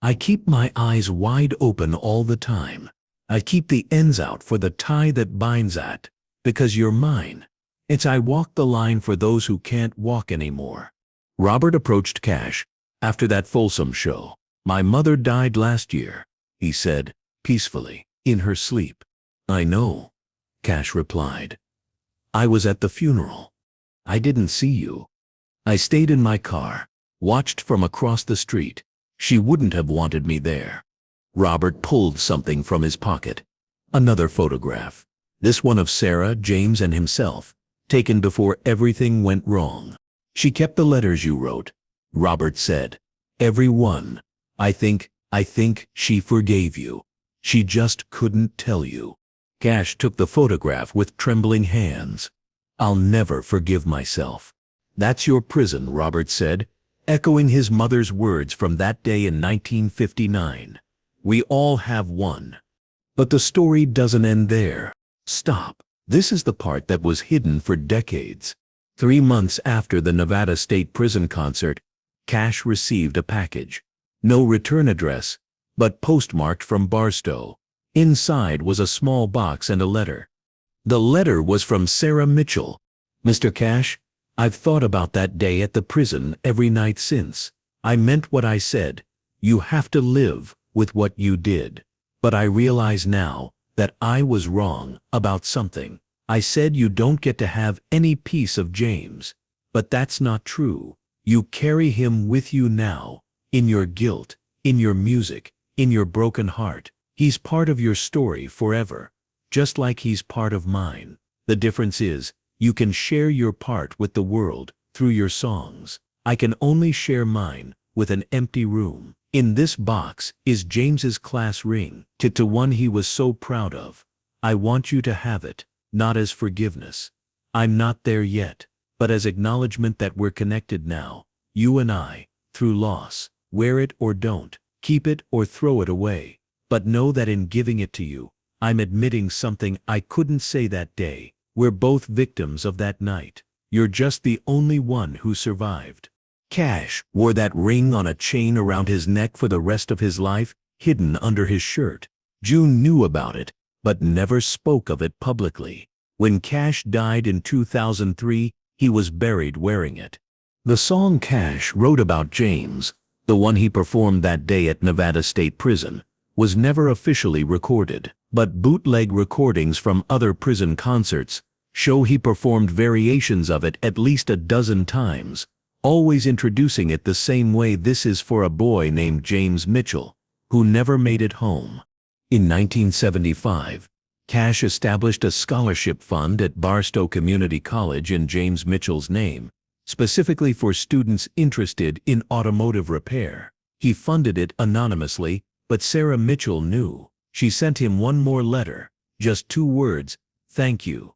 I keep my eyes wide open all the time. I keep the ends out for the tie that binds at, because you're mine. It's I walk the line for those who can't walk anymore. Robert approached Cash after that Folsom show. My mother died last year, he said, peacefully, in her sleep. I know, Cash replied. I was at the funeral. I didn't see you. I stayed in my car, watched from across the street. She wouldn't have wanted me there. Robert pulled something from his pocket. Another photograph. This one of Sarah, James, and himself, taken before everything went wrong. She kept the letters you wrote, Robert said. Every one. I think she forgave you. She just couldn't tell you. Cash took the photograph with trembling hands. I'll never forgive myself. That's your prison, Robert said, echoing his mother's words from that day in 1959. We all have one. But the story doesn't end there. Stop. This is the part that was hidden for decades. 3 months after the Nevada State Prison concert, Cash received a package. No return address, but postmarked from Barstow. Inside was a small box and a letter. The letter was from Sarah Mitchell. Mr. Cash, I've thought about that day at the prison every night since. I meant what I said. You have to live with what you did. But I realize now that I was wrong about something. I said you don't get to have any piece of James. But that's not true. You carry him with you now, in your guilt, in your music, in your broken heart. He's part of your story forever, just like he's part of mine. The difference is, you can share your part with the world through your songs. I can only share mine with an empty room. In this box is James's class ring, to one he was so proud of. I want you to have it, not as forgiveness. I'm not there yet, but as acknowledgement that we're connected now, you and I, through loss. Wear it or don't, keep it or throw it away. But know that in giving it to you, I'm admitting something I couldn't say that day. We're both victims of that night. You're just the only one who survived. Cash wore that ring on a chain around his neck for the rest of his life, hidden under his shirt. June knew about it, but never spoke of it publicly. When Cash died in 2003, he was buried wearing it. The song Cash wrote about James, the one he performed that day at Nevada State Prison, was never officially recorded, but bootleg recordings from other prison concerts show he performed variations of it at least a dozen times, always introducing it the same way. This is for a boy named James Mitchell, who never made it home. In 1975, Cash established a scholarship fund at Barstow Community College in James Mitchell's name, specifically for students interested in automotive repair. He funded it anonymously, but Sarah Mitchell knew. She sent him one more letter, just 2 words, thank you.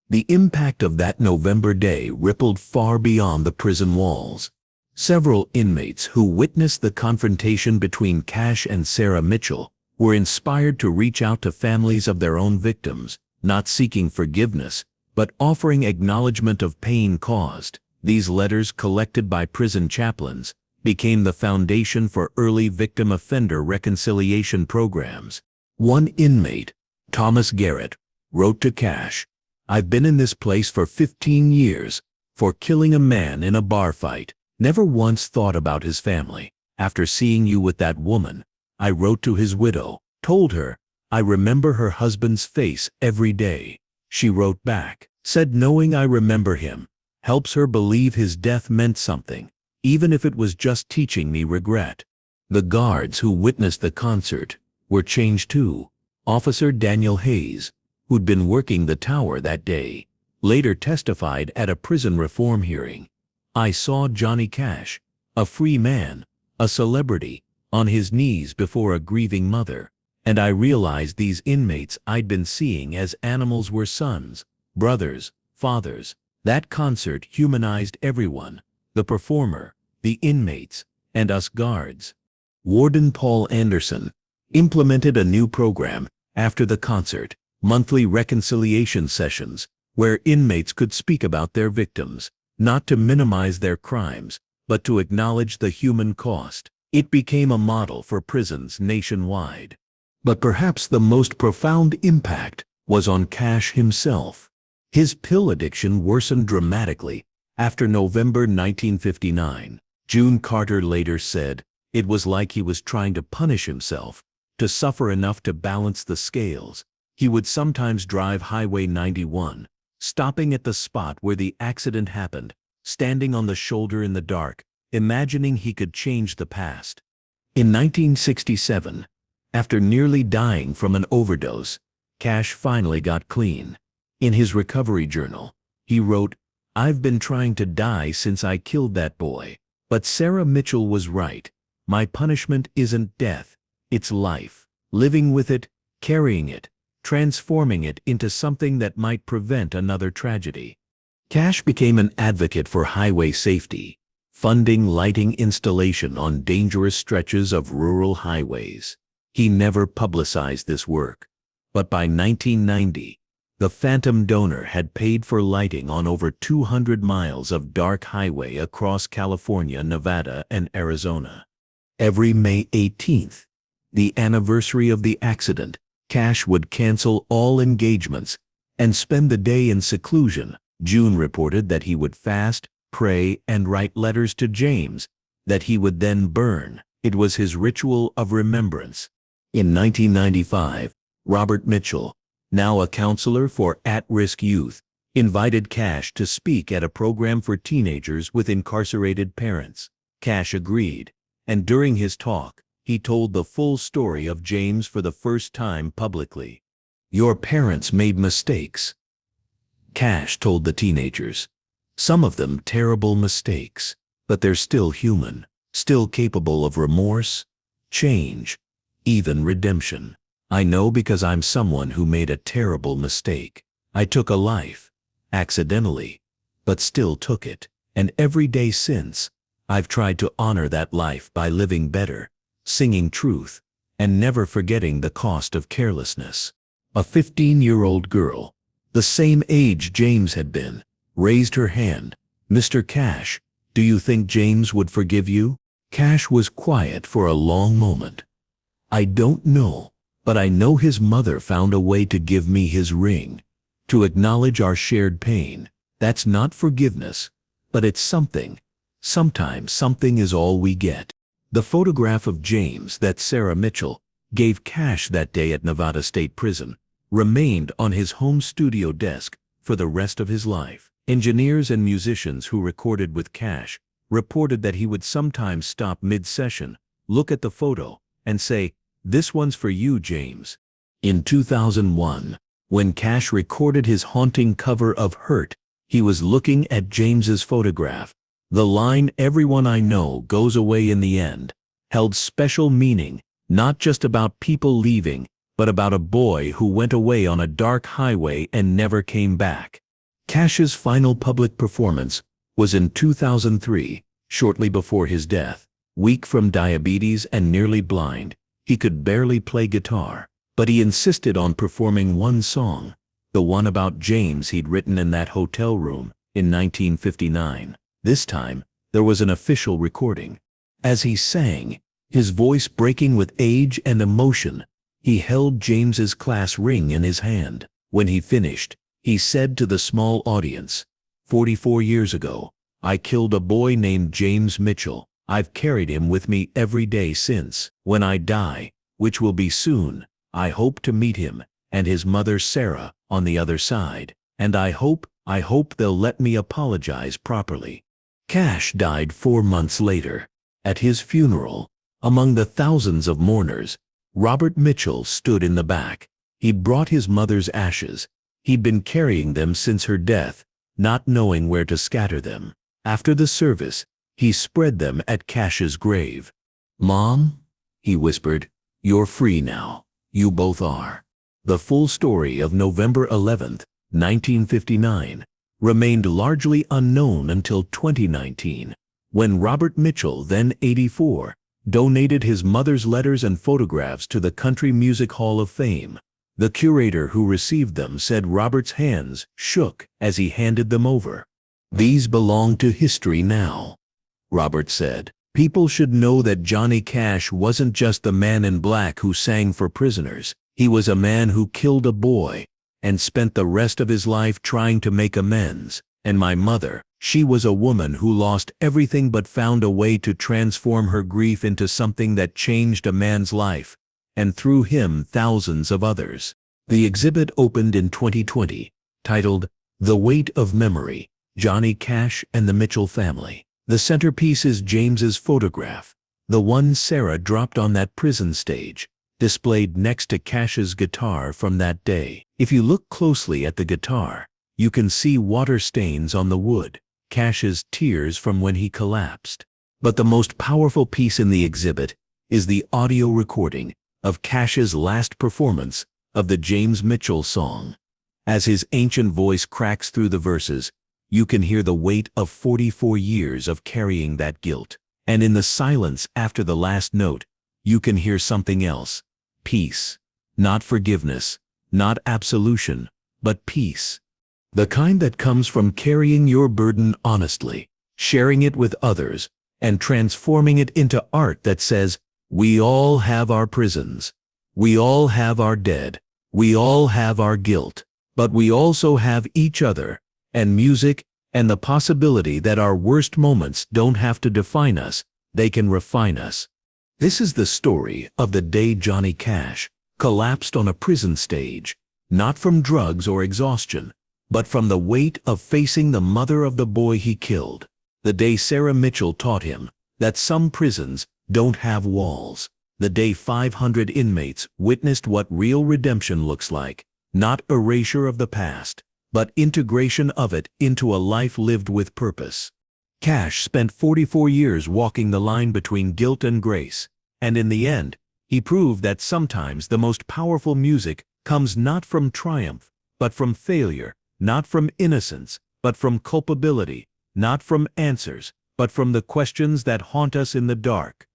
The impact of that November day rippled far beyond the prison walls. Several inmates who witnessed the confrontation between Cash and Sarah Mitchell were inspired to reach out to families of their own victims, not seeking forgiveness, but offering acknowledgement of pain caused. These letters, collected by prison chaplains, became the foundation for early victim offender reconciliation programs. One inmate, Thomas Garrett, wrote to Cash, I've been in this place for 15 years, for killing a man in a bar fight. Never once thought about his family. After seeing you with that woman, I wrote to his widow, told her, I remember her husband's face every day. She wrote back, said knowing I remember him helps her believe his death meant something, even if it was just teaching me regret. The guards who witnessed the concert were changed too. Officer Daniel Hayes, who'd been working the tower that day, later testified at a prison reform hearing. I saw Johnny Cash, a free man, a celebrity, on his knees before a grieving mother, and I realized these inmates I'd been seeing as animals were sons, brothers, fathers. That concert humanized everyone, the performer, the inmates, and us guards. Warden Paul Anderson implemented a new program after the concert, monthly reconciliation sessions, where inmates could speak about their victims, not to minimize their crimes, but to acknowledge the human cost. It became a model for prisons nationwide. But perhaps the most profound impact was on Cash himself. His pill addiction worsened dramatically after November 1959. June Carter later said, "It was like he was trying to punish himself, to suffer enough to balance the scales." He would sometimes drive Highway 91, stopping at the spot where the accident happened, standing on the shoulder in the dark, imagining he could change the past. In 1967, after nearly dying from an overdose, Cash finally got clean. In his recovery journal, he wrote, "I've been trying to die since I killed that boy. But Sarah Mitchell was right. My punishment isn't death, it's life. Living with it, carrying it, transforming it into something that might prevent another tragedy." Cash became an advocate for highway safety, funding lighting installation on dangerous stretches of rural highways. He never publicized this work, but by 1990, the phantom donor had paid for lighting on over 200 miles of dark highway across California, Nevada, and Arizona. Every May 18th, the anniversary of the accident, Cash would cancel all engagements and spend the day in seclusion. June reported that he would fast, pray, and write letters to James that he would then burn. It was his ritual of remembrance. In 1995, Robert Mitchell, now a counselor for at-risk youth, invited Cash to speak at a program for teenagers with incarcerated parents. Cash agreed, and during his talk, he told the full story of James for the first time publicly. "Your parents made mistakes," Cash told the teenagers. "Some of them terrible mistakes, but they're still human, still capable of remorse, change, even redemption. I know because I'm someone who made a terrible mistake. I took a life, accidentally, but still took it. And every day since, I've tried to honor that life by living better, singing truth, and never forgetting the cost of carelessness." A 15-year-old girl, the same age James had been, raised her hand. "Mr. Cash, do you think James would forgive you?" Cash was quiet for a long moment. "I don't know. But I know his mother found a way to give me his ring, to acknowledge our shared pain. That's not forgiveness, but it's something. Sometimes something is all we get." The photograph of James that Sarah Mitchell gave Cash that day at Nevada State Prison remained on his home studio desk for the rest of his life. Engineers and musicians who recorded with Cash reported that he would sometimes stop mid-session, look at the photo, and say, "This one's for you, James." In 2001, when Cash recorded his haunting cover of Hurt, he was looking at James's photograph. The line, "Everyone I know goes away in the end," held special meaning, not just about people leaving, but about a boy who went away on a dark highway and never came back. Cash's final public performance was in 2003, shortly before his death. Weak from diabetes and nearly blind, he could barely play guitar, but he insisted on performing one song, the one about James he'd written in that hotel room in 1959. This time, there was an official recording. As he sang, his voice breaking with age and emotion, he held James's class ring in his hand. When he finished, he said to the small audience, "44 years ago, I killed a boy named James Mitchell. I've carried him with me every day since. When I die, which will be soon, I hope to meet him and his mother Sarah on the other side. And I hope they'll let me apologize properly." Cash died 4 months later. At his funeral, among the thousands of mourners, Robert Mitchell stood in the back. He brought his mother's ashes. He'd been carrying them since her death, not knowing where to scatter them. After the service, he spread them at Cash's grave. "Mom," he whispered, "you're free now. You both are." The full story of November 11, 1959, remained largely unknown until 2019, when Robert Mitchell, then 84, donated his mother's letters and photographs to the Country Music Hall of Fame. The curator who received them said Robert's hands shook as he handed them over. "These belong to history now," Robert said. People should know that Johnny Cash wasn't just the man in black who sang for prisoners. He was a man who killed a boy and spent the rest of his life trying to make amends. And my mother, she was a woman who lost everything but found a way to transform her grief into something that changed a man's life, and through him thousands of others. The exhibit opened in 2020, titled The Weight of Memory, Johnny Cash and the Mitchell Family. The centerpiece is James's photograph, the one Sarah dropped on that prison stage, displayed next to Cash's guitar from that day. If you look closely at the guitar, you can see water stains on the wood, Cash's tears from when he collapsed. But the most powerful piece in the exhibit is the audio recording of Cash's last performance of the James Mitchell song. As his ancient voice cracks through the verses, you can hear the weight of 44 years of carrying that guilt. And in the silence after the last note, you can hear something else. Peace. Not forgiveness, not absolution, but peace. The kind that comes from carrying your burden honestly, sharing it with others, and transforming it into art that says, we all have our prisons. We all have our dead. We all have our guilt. But we also have each other, and music, and the possibility that our worst moments don't have to define us, they can refine us. This is the story of the day Johnny Cash collapsed on a prison stage, not from drugs or exhaustion, but from the weight of facing the mother of the boy he killed. The day Sarah Mitchell taught him that some prisons don't have walls. The day 500 inmates witnessed what real redemption looks like, not erasure of the past, but integration of it into a life lived with purpose. Cash spent 44 years walking the line between guilt and grace, and in the end, he proved that sometimes the most powerful music comes not from triumph, but from failure, not from innocence, but from culpability, not from answers, but from the questions that haunt us in the dark.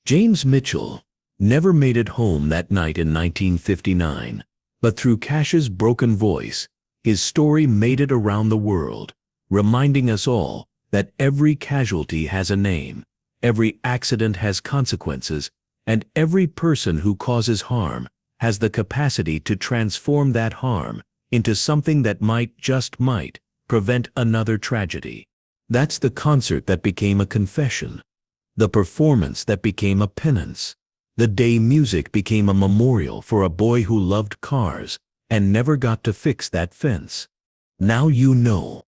James Mitchell never made it home that night in 1959, but through Cash's broken voice, his story made it around the world, reminding us all that every casualty has a name, every accident has consequences, and every person who causes harm has the capacity to transform that harm into something that just might, prevent another tragedy. That's the concert that became a confession, the performance that became a penance, the day music became a memorial for a boy who loved cars and never got to fix that fence. Now you know.